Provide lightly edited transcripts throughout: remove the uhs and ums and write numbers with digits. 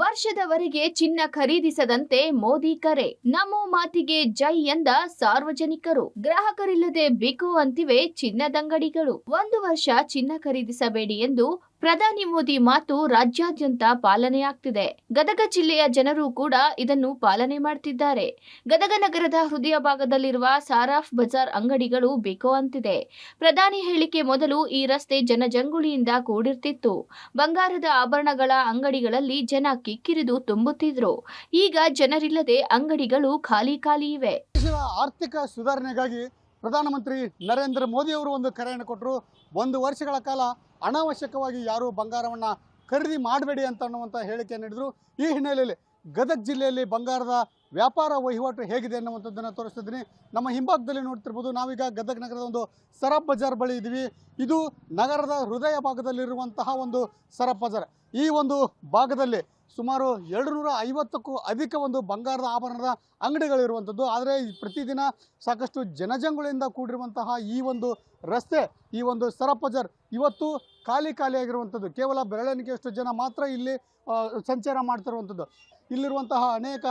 ವರ್ಷದವರೆಗೆ ಚಿನ್ನ ಖರೀದಿಸದಂತೆ ಮೋದಿ ಕರೆ. ನಮೋ ಮಾತಿಗೆ ಜೈ ಎಂದ ಸಾರ್ವಜನಿಕರು. ಗ್ರಾಹಕರಿಲ್ಲದೆ ಬಿಕೋ ಅಂತಿವೆ ಚಿನ್ನದಂಗಡಿಗಳು. 1 ವರ್ಷ ಚಿನ್ನ ಖರೀದಿಸಬೇಡಿ ಎಂದು ಪ್ರಧಾನಿ ಮೋದಿ ಮಾತು ರಾಜ್ಯಾದ್ಯಂತ ಪಾಲನೆಯಾಗ್ತಿದೆ. ಗದಗ ಜಿಲ್ಲೆಯ ಜನರು ಕೂಡ ಇದನ್ನು ಪಾಲನೆ ಮಾಡ್ತಿದ್ದಾರೆ. ಗದಗ ನಗರದ ಹೃದಯ ಭಾಗದಲ್ಲಿರುವ ಸಾರಾಫ್ ಬಜಾರ್ ಅಂಗಡಿಗಳು ಬಿಕೋ ಅಂತಿದೆ. ಪ್ರಧಾನಿ ಹೇಳಿಕೆ ಮೊದಲು ಈ ರಸ್ತೆ ಜನಜಂಗುಳಿಯಿಂದ ಕೂಡಿರ್ತಿತ್ತು. ಬಂಗಾರದ ಆಭರಣಗಳ ಅಂಗಡಿಗಳಲ್ಲಿ ಜನ ಕಿಕ್ಕಿರಿದು ತುಂಬುತ್ತಿದ್ರು. ಈಗ ಜನರಿಲ್ಲದೆ ಅಂಗಡಿಗಳು ಖಾಲಿ ಇವೆ. ದೇಶದ ಆರ್ಥಿಕ ಸುಧಾರಣೆಗಾಗಿ ಪ್ರಧಾನಮಂತ್ರಿ ನರೇಂದ್ರ ಮೋದಿ ಅವರು ಒಂದು ಕರೆಯನ್ನು ಕೊಟ್ಟರು. 1 ವರ್ಷಗಳ ಕಾಲ ಅನಾವಶ್ಯಕವಾಗಿ ಯಾರು ಬಂಗಾರವನ್ನು ಖರೀದಿ ಮಾಡಬೇಡಿ ಅನ್ನುವಂಥ ಹೇಳಿಕೆ ನೀಡಿದರು. ಈ ಹಿನ್ನೆಲೆಯಲ್ಲಿ ಗದಗ ಜಿಲ್ಲೆಯಲ್ಲಿ ಬಂಗಾರದ ವ್ಯಾಪಾರ ವಹಿವಾಟು ಹೇಗಿದೆ ಅನ್ನುವಂಥದ್ದನ್ನು ತೋರಿಸ್ತಿದ್ದೀನಿ. ನಮ್ಮ ಹಿಂಭಾಗದಲ್ಲಿ ನೋಡ್ತಿರ್ಬೋದು, ನಾವೀಗ ಗದಗ ನಗರದ ಒಂದು ಸರಾಫ್ ಬಜಾರ್ ಬಳಿ ಇದ್ದೀವಿ. ಇದು ನಗರದ ಹೃದಯ ಭಾಗದಲ್ಲಿರುವಂತಹ ಒಂದು ಸರಾಫ್ ಬಜಾರ್. ಈ ಒಂದು ಭಾಗದಲ್ಲಿ ಸುಮಾರು 250ಕ್ಕೂ ಅಧಿಕ ಒಂದು ಬಂಗಾರದ ಆಭರಣದ ಅಂಗಡಿಗಳಿರುವಂಥದ್ದು. ಆದರೆ ಪ್ರತಿದಿನ ಸಾಕಷ್ಟು ಜನಜಂಗುಳಿಯಿಂದ ಕೂಡಿರುವಂತಹ ಈ ಒಂದು ರಸ್ತೆ, ಈ ಒಂದು ಸರಾಫ್ ಬಜಾರ್ ಇವತ್ತು ಖಾಲಿಯಾಗಿರುವಂಥದ್ದು. ಕೇವಲ ಬೆರಳೆಣಿಕೆಯಷ್ಟು ಜನ ಮಾತ್ರ ಇಲ್ಲಿ ಸಂಚಾರ ಮಾಡ್ತಿರುವಂಥದ್ದು. ಇಲ್ಲಿರುವಂತಹ ಅನೇಕ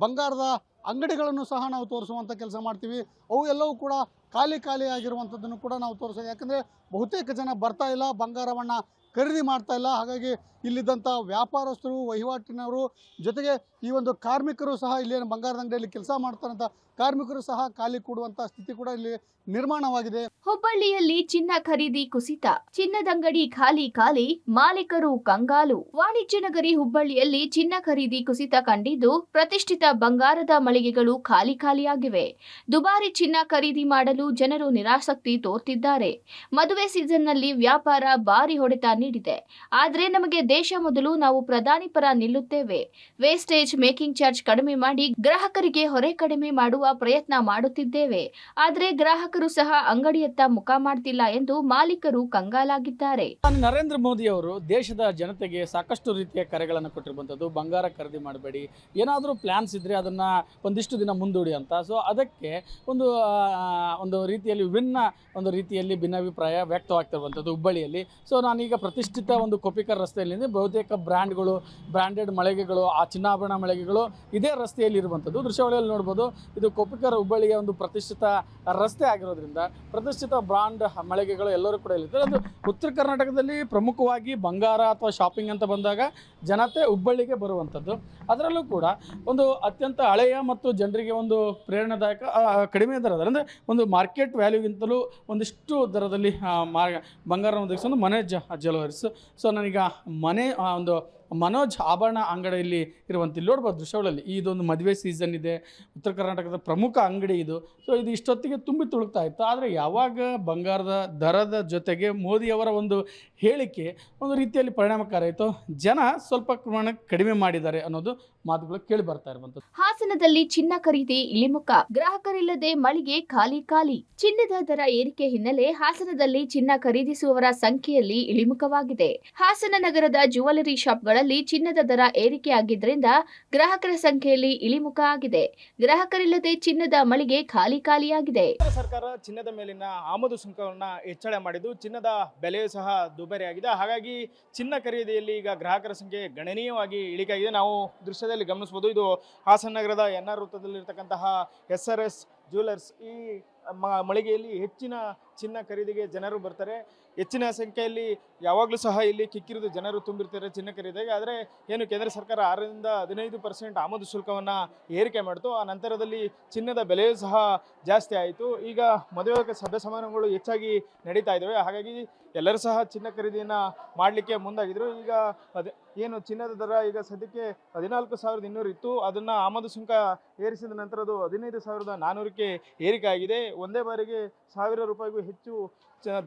ಬಂಗಾರದ ಅಂಗಡಿಗಳನ್ನು ಸಹ ನಾವು ತೋರಿಸುವಂಥ ಕೆಲಸ ಮಾಡ್ತೀವಿ. ಅವು ಎಲ್ಲವೂ ಕೂಡ ಖಾಲಿಯಾಗಿರುವಂಥದ್ದನ್ನು ಕೂಡ ನಾವು ತೋರಿಸೋದು. ಯಾಕಂದರೆ ಬಹುತೇಕ ಜನ ಬರ್ತಾ ಇಲ್ಲ, ಬಂಗಾರವನ್ನು ಖರೀದಿ ಮಾಡ್ತಾ ಇಲ್ಲ. ಹಾಗಾಗಿ ಇಲ್ಲಿದ್ದಂಥ ವ್ಯಾಪಾರಸ್ಥರು, ವಹಿವಾಟಿನವರು, ಜೊತೆಗೆ ಈ ಒಂದು ಕಾರ್ಮಿಕರು ಸಹ ಇಲ್ಲೇನು ಬಂಗಾರದ ಅಂಗಡಿಯಲ್ಲಿ ಕೆಲಸ ಮಾಡ್ತಾರಂಥ ಕಾರ್ಮಿಕರು ಸಹ ಖಾಲಿ ಕೂಡುವಂಥ ಸ್ಥಿತಿ ಕೂಡ ಇಲ್ಲಿ ನಿರ್ಮಾಣವಾಗಿದೆ. ಹುಬ್ಬಳ್ಳಿಯಲ್ಲಿ ಚಿನ್ನ ಖರೀದಿ ಕುಸಿತ, ಚಿನ್ನದಂಗಡಿ ಖಾಲಿ, ಮಾಲೀಕರು ಕಂಗಾಲು. ವಾಣಿಜ್ಯ ನಗರಿ ಹುಬ್ಬಳ್ಳಿಯಲ್ಲಿ ಚಿನ್ನ ಖರೀದಿ ಕುಸಿತ ಕಂಡಿದ್ದು, ಪ್ರತಿಷ್ಠಿತ ಬಂಗಾರದ ಮಳಿಗೆಗಳು ಖಾಲಿಯಾಗಿವೆ. ದುಬಾರಿ ಚಿನ್ನ ಖರೀದಿ ಮಾಡಲು ಜನರು ನಿರಾಸಕ್ತಿ ತೋರ್ತಿದ್ದಾರೆ. ಮದುವೆ ಸೀಸನ್ನಲ್ಲಿ ವ್ಯಾಪಾರ ಭಾರಿ ಹೊಡೆತ ನೀಡಿದೆ. ಆದರೆ ನಮಗೆ ದೇಶ ಮೊದಲು, ನಾವು ಪ್ರಧಾನಿ ಪರ ನಿಲ್ಲುತ್ತೇವೆ. ವೇಸ್ಟೇಜ್ ಮೇಕಿಂಗ್ ಚಾರ್ಜ್ ಕಡಿಮೆ ಮಾಡಿ ಗ್ರಾಹಕರಿಗೆ ಹೊರೆ ಕಡಿಮೆ ಮಾಡುವ ಪ್ರಯತ್ನ ಮಾಡುತ್ತಿದ್ದೇವೆ. ಆದರೆ ಗ್ರಾಹಕರು ಸಹ ಅಂಗಡಿಯತ್ತ ಮುಖ ಮಾಡ್ತಿಲ್ಲ ಎಂದು ಮಾಲೀಕರು ಕಂಗಾಲಾಗಿದ್ದಾರೆ. ನರೇಂದ್ರ ಮೋದಿ ಅವರು ದೇಶದ ಜನತೆಗೆ ಸಾಕಷ್ಟು ರೀತಿಯ ಕರೆಗಳನ್ನು ಕೊಟ್ಟಿರುವಂಥದ್ದು. ಬಂಗಾರ ಖರೀದಿ ಮಾಡಬೇಡಿ, ಏನಾದರೂ ಪ್ಲಾನ್ಸ್ ಇದ್ರೆ ಅದನ್ನ ಒಂದಿಷ್ಟು ದಿನ ಮುಂದೂಡಿ ಅಂತ. ಸೊ ಅದಕ್ಕೆ ಒಂದು ರೀತಿಯಲ್ಲಿ ಒಂದು ರೀತಿಯಲ್ಲಿ ಭಿನ್ನಾಭಿಪ್ರಾಯ ವ್ಯಕ್ತವಾಗ್ತಿರುವಂಥದ್ದು ಹುಬ್ಬಳ್ಳಿಯಲ್ಲಿ. ಸೊ ನಾನೀಗ ಪ್ರತಿಷ್ಠಿತ ಒಂದು ಕೊಪಿಕರ್ ರಸ್ತೆಯಲ್ಲಿ ಬಹುತೇಕ ಬ್ರ್ಯಾಂಡೆಡ್ ಮಳಿಗೆಗಳು, ಆ ಚಿನ್ನಾಭರಣ ಮಳಿಗೆಗಳು ಇದೇ ರಸ್ತೆಯಲ್ಲಿ ಇರುವಂಥದ್ದು. ದೃಶ್ಯಾವಳಿಯಲ್ಲಿ ನೋಡ್ಬೋದು, ಇದು ಕೊಪಿಕರ್ ಹುಬ್ಬಳ್ಳಿಯ ಒಂದು ಪ್ರತಿಷ್ಠಿತ ರಸ್ತೆ ಆಗಿರೋದ್ರಿಂದ ಪ್ರತಿಷ್ಠಿತ ಬ್ರಾಂಡ್ ಮಳಿಗೆಗಳು ಎಲ್ಲರೂ ಕೂಡ ಇಲ್ಲಿದ್ದಾರೆ. ಅದು ಉತ್ತರ ಕರ್ನಾಟಕದಲ್ಲಿ ಪ್ರಮುಖವಾಗಿ ಬಂಗಾರ ಅಥವಾ ಶಾಪಿಂಗ್ ಅಂತ ಬಂದಾಗ ಜನತೆ ಹುಬ್ಬಳ್ಳಿಗೆ ಬರುವಂಥದ್ದು. ಅದರಲ್ಲೂ ಕೂಡ ಒಂದು ಅತ್ಯಂತ ಹಳೆಯ ಮತ್ತು ಜನರಿಗೆ ಒಂದು ಪ್ರೇರಣಾದಾಯಕ, ಕಡಿಮೆ ದರದ, ಅಂದರೆ ಒಂದು ಮಾರ್ಕೆಟ್ ವ್ಯಾಲ್ಯೂಗಿಂತಲೂ ಒಂದಿಷ್ಟು ದರದಲ್ಲಿ ಬಂಗಾರವನ್ನು ಒದಗಿಸೋದು ಮನೋಜ್ ಜ್ಯುವೆಲರ್ಸ್. ಸೊ ನಾನೀಗ ಮನೋಜ್ ಆಭರಣ ಅಂಗಡಿಯಲ್ಲಿ ಇರುವಂಥ ಇಲ್ಲಿ ನೋಡ್ಬೋದು ದೃಶ್ಯಗಳಲ್ಲಿ. ಇದೊಂದು ಮದುವೆ ಸೀಸನ್ ಇದೆ, ಉತ್ತರ ಕರ್ನಾಟಕದ ಪ್ರಮುಖ ಅಂಗಡಿ ಇದು. ಸೊ ಇದು ಇಷ್ಟೊತ್ತಿಗೆ ತುಂಬಿ ತುಳುಕ್ತಾ ಇತ್ತು. ಆದರೆ ಯಾವಾಗ ಬಂಗಾರದ ದರದ ಜೊತೆಗೆ ಮೋದಿಯವರ ಒಂದು ಹೇಳಿಕೆ ಒಂದು ರೀತಿಯಲ್ಲಿ ಪರಿಣಾಮಕಾರಿ ಆಯಿತು, ಜನ ಸ್ವಲ್ಪ ಪ್ರಮಾಣಕ್ಕೆ ಕಡಿಮೆ ಮಾಡಿದ್ದಾರೆ ಅನ್ನೋದು ಮಾತುಗಳು ಕೇಳಿ ಬರ್ತಾ ಇರುವಂಥದ್ದು. ಹಾಸನದಲ್ಲಿ ಚಿನ್ನ ಖರೀದಿ ಇಳಿಮುಖ, ಗ್ರಾಹಕರಿಲ್ಲದೆ ಮಳಿಗೆ ಖಾಲಿ. ಚಿನ್ನದ ದರ ಏರಿಕೆ ಹಿನ್ನೆಲೆ ಹಾಸನದಲ್ಲಿ ಚಿನ್ನ ಖರೀದಿಸುವವರ ಸಂಖ್ಯೆಯಲ್ಲಿ ಇಳಿಮುಖವಾಗಿದೆ. ಹಾಸನ ನಗರದ ಜ್ಯುವೆಲರಿ ಶಾಪ್ಗಳಲ್ಲಿ ಚಿನ್ನದ ದರ ಏರಿಕೆಯಾಗಿದ್ದರಿಂದ ಗ್ರಾಹಕರ ಸಂಖ್ಯೆಯಲ್ಲಿ ಇಳಿಮುಖ ಆಗಿದೆ. ಗ್ರಾಹಕರಿಲ್ಲದೆ ಚಿನ್ನದ ಮಳಿಗೆ ಖಾಲಿಯಾಗಿದೆ. ಸರ್ಕಾರ ಚಿನ್ನದ ಮೇಲಿನ ಆಮದು ಸುಂಕವನ್ನು ಹೆಚ್ಚಳ ಮಾಡಿದ್ದು, ಚಿನ್ನದ ಬೆಲೆಯೂ ಸಹ ದುಬಾರಿಯಾಗಿದೆ. ಹಾಗಾಗಿ ಚಿನ್ನ ಖರೀದಿಯಲ್ಲಿ ಈಗ ಗ್ರಾಹಕರ ಸಂಖ್ಯೆ ಗಣನೀಯವಾಗಿ ಇಳಿಕೆಯಾಗಿದೆ. ನಾವು ದೃಶ್ಯದಲ್ಲಿ ಗಮನಿಸಬಹುದು. ಇದು ಹಾಸನ ನಗರದ NR ವೃತ್ತದಲ್ಲಿರ್ತಕ್ಕಂತಹ SRS ಜ್ಯುವೆಲರ್ಸ್. ಈ ಮಳಿಗೆಯಲ್ಲಿ ಹೆಚ್ಚಿನ ಚಿನ್ನ ಖರೀದಿಗೆ ಜನರು ಬರ್ತಾರೆ. ಹೆಚ್ಚಿನ ಸಂಖ್ಯೆಯಲ್ಲಿ ಯಾವಾಗಲೂ ಸಹ ಇಲ್ಲಿ ಕಿಕ್ಕಿರಿದು ಜನರು ತುಂಬಿರ್ತಾರೆ ಚಿನ್ನ ಖರೀದಿಗೆ. ಆದರೆ ಏನು ಕೇಂದ್ರ ಸರ್ಕಾರ 6ರಿಂದ 15% ಆಮದು ಶುಲ್ಕವನ್ನು ಏರಿಕೆ ಮಾಡಿತು. ಆ ನಂತರದಲ್ಲಿ ಚಿನ್ನದ ಬೆಲೆಯೂ ಸಹ ಜಾಸ್ತಿ ಆಯಿತು. ಈಗ ಮದುವೆ ಸಭೆ ಸಮಾರಂಭಗಳು ಹೆಚ್ಚಾಗಿ ನಡೀತಾ ಇದ್ದಾವೆ. ಹಾಗಾಗಿ ಎಲ್ಲರೂ ಸಹ ಚಿನ್ನ ಖರೀದಿಯನ್ನು ಮಾಡಲಿಕ್ಕೆ ಮುಂದಾಗಿದ್ದರು. ಈಗ ಏನು ಚಿನ್ನದ ದರ ಈಗ ಸದ್ಯಕ್ಕೆ 14,200 ಇತ್ತು. ಅದನ್ನು ಆಮದು ಸುಂಕ ಏರಿಸಿದ ನಂತರ ಅದು 15,400ಕ್ಕೆ ಏರಿಕೆ ಆಗಿದೆ. ಒಂದೇ ಬಾರಿಗೆ 1,000 ರೂಪಾಯಿಗೂ ಹೆಚ್ಚು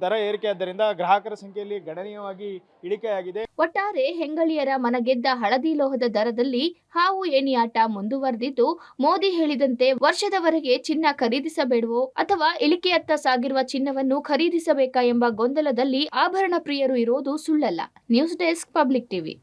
ದರ ಏರಿಕೆ ಆದ್ದರಿಂದ ಗ್ರಾಹಕರ ಸಂಖ್ಯೆಯಲ್ಲಿ ಗಣನೀಯವಾಗಿ ಇಳಿಕೆಯಾಗಿದೆ. ಒಟ್ಟಾರೆ ಹೆಂಗಳಿಯರ ಮನಗೆದ್ದ ಹಳದಿ ಲೋಹದ ದರದಲ್ಲಿ ಹಾವು ಏಣಿಯಾಟ ಮುಂದುವರೆದಿದ್ದು, ಮೋದಿ ಹೇಳಿದಂತೆ ವರ್ಷದವರೆಗೆ ಚಿನ್ನ ಖರೀದಿಸಬೇಡವೋ ಅಥವಾ ಇಳಿಕೆಯತ್ತ ಸಾಗಿರುವ ಚಿನ್ನವನ್ನು ಖರೀದಿಸಬೇಕಾ ಎಂಬ ಗೊಂದಲದಲ್ಲಿ ಆಭರಣ ಪ್ರಿಯರು ಇರೋದು ಸುಳ್ಳಲ್ಲ. News desk, public TV.